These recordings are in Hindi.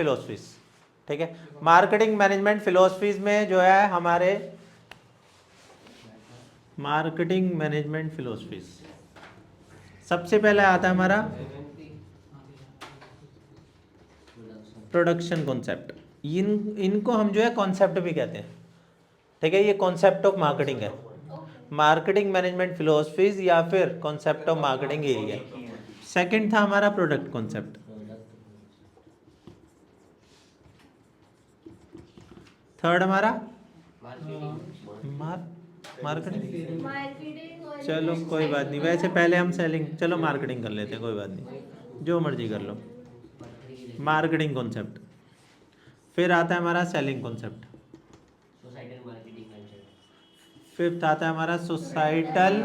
फिलोसफीज, ठीक है। मार्केटिंग मैनेजमेंट फिलोसफीज में जो है हमारे मार्केटिंग मैनेजमेंट फिलोसफीज सबसे पहले आता है हमारा प्रोडक्शन कॉन्सेप्ट। इनको हम जो है कॉन्सेप्ट भी कहते हैं, ठीक है। ये कॉन्सेप्ट ऑफ मार्केटिंग है, मार्केटिंग मैनेजमेंट फिलोसफीज या फिर कॉन्सेप्ट ऑफ मार्केटिंग यही है। सेकंड था हमारा प्रोडक्ट कॉन्सेप्ट, थर्ड हमारा मार्केटिंग। चलो कोई बात नहीं, वैसे पहले हम सेलिंग, चलो मार्केटिंग कर लेते हैं, कोई बात नहीं, जो मर्जी कर लो। मार्केटिंग कॉन्सेप्ट, फिर आता है हमारा सेलिंग कॉन्सेप्ट, फिफ्थ आता है हमारा सोसाइटल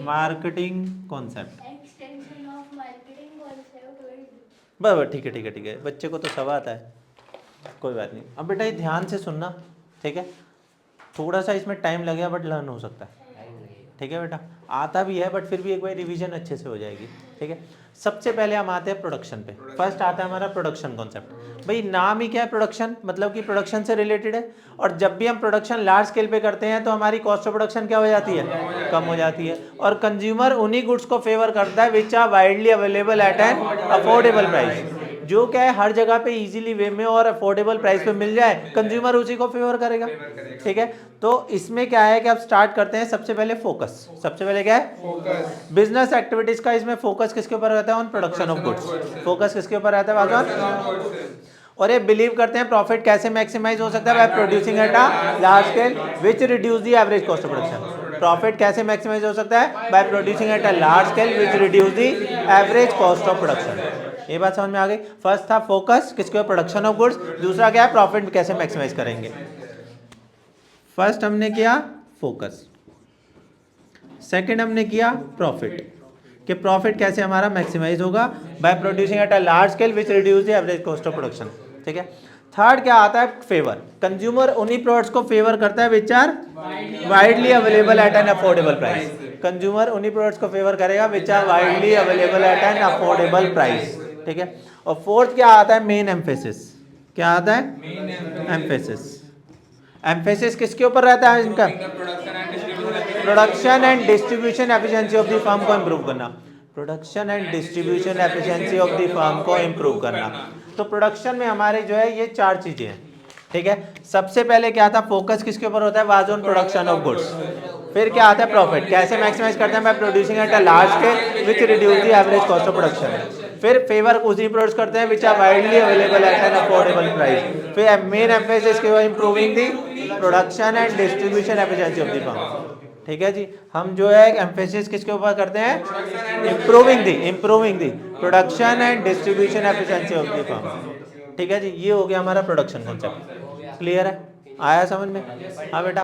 मार्केटिंग कॉन्सेप्ट। बस ठीक है ठीक है ठीक है, बच्चे को तो सब आता है, कोई बात नहीं। अब बेटा ये ध्यान से सुनना, ठीक है। थोड़ा सा इसमें टाइम लगेगा बट लर्न हो सकता है, ठीक है बेटा। आता भी है बट फिर भी एक बार रिवीजन अच्छे से हो जाएगी, ठीक है। सबसे पहले हम आते हैं प्रोडक्शन पे। फर्स्ट आता है हमारा प्रोडक्शन कॉन्सेप्ट। भाई नाम ही क्या है, प्रोडक्शन, मतलब कि प्रोडक्शन से रिलेटेड है। और जब भी हम प्रोडक्शन लार्ज स्केल पे करते हैं तो हमारी कॉस्ट ऑफ प्रोडक्शन क्या हो जाती है, कम हो जाती है। और कंज्यूमर उन्हीं गुड्स को फेवर करता है which are widely available at an affordable price. जो क्या है हर जगह पे इजीली वे में और अफोर्डेबल प्राइस पे मिल जाए, कंज्यूमर उसी को फेवर करेगा, ठीक है। तो इसमें क्या है कि अब स्टार्ट करते हैं सबसे पहले फोकस। सबसे पहले क्या है, फोकस। बिजनेस एक्टिविटीज का इसमें फोकस किसके ऊपर रहता है, on production of goods. Focus किसके ऊपर रहता है, बात। और ये बिलीव करते हैं प्रॉफिट कैसे मैक्सिमाइज हो सकता है, bye producing at a large scale which reduce the average cost of production. Profit कैसे मैक्सिमाइज हो सकता है, bye producing at a large scale which reduce the average cost of production. ये बात समझ में आ गई। फर्स्ट था फोकस किसके ऊपर, प्रोडक्शन ऑफ गुड्स। दूसरा क्या है, प्रॉफिट कैसे मैक्सिमाइज करेंगे। फर्स्ट हमने किया फोकस, सेकंड हमने किया प्रॉफिट, कि प्रॉफिट कैसे हमारा मैक्सिमाइज होगा, by producing at a large scale which reduce the average cost of production, ठीक है। थर्ड क्या आता है, फेवर। कंज्यूमर उन्हीं प्रोडक्ट्स को फेवर करता है which are widely available at an affordable price. Consumer उन्हीं प्रोडक्ट्स को फेवर करेगा which are widely available at an affordable price, ठीक है। और फोर्थ क्या आता है, मेन एम्फेसिस। क्या आता है, एम्फेसिस। एम्फेसिस किसके ऊपर रहता है इनका, production and distribution efficiency of the firm को इंप्रूव करना। Production and distribution efficiency of the firm को इंप्रूव करना। तो प्रोडक्शन में हमारे जो है ये चार चीजें हैं, ठीक है। सबसे पहले क्या था, फोकस किसके ऊपर होता है, was on production of goods. फिर क्या आता है, प्रॉफिट कैसे मैक्सिमाइज करते हैं, by producing at a large scale which reduce the average cost of production. फिर फेवर उसी प्रोडक्ट्स करते हैं which are widely available at an affordable price. फिर मेन एम्फेसिस के improving the production and distribution efficiency of the firm, ठीक है जी। हम जो है एम्फेसिस किसके ऊपर करते हैं, improving the production and distribution efficiency of the firm, ठीक है जी। ये हो गया हमारा प्रोडक्शन कॉन्सेप्ट। क्लियर है, आया समझ में। हाँ बेटा।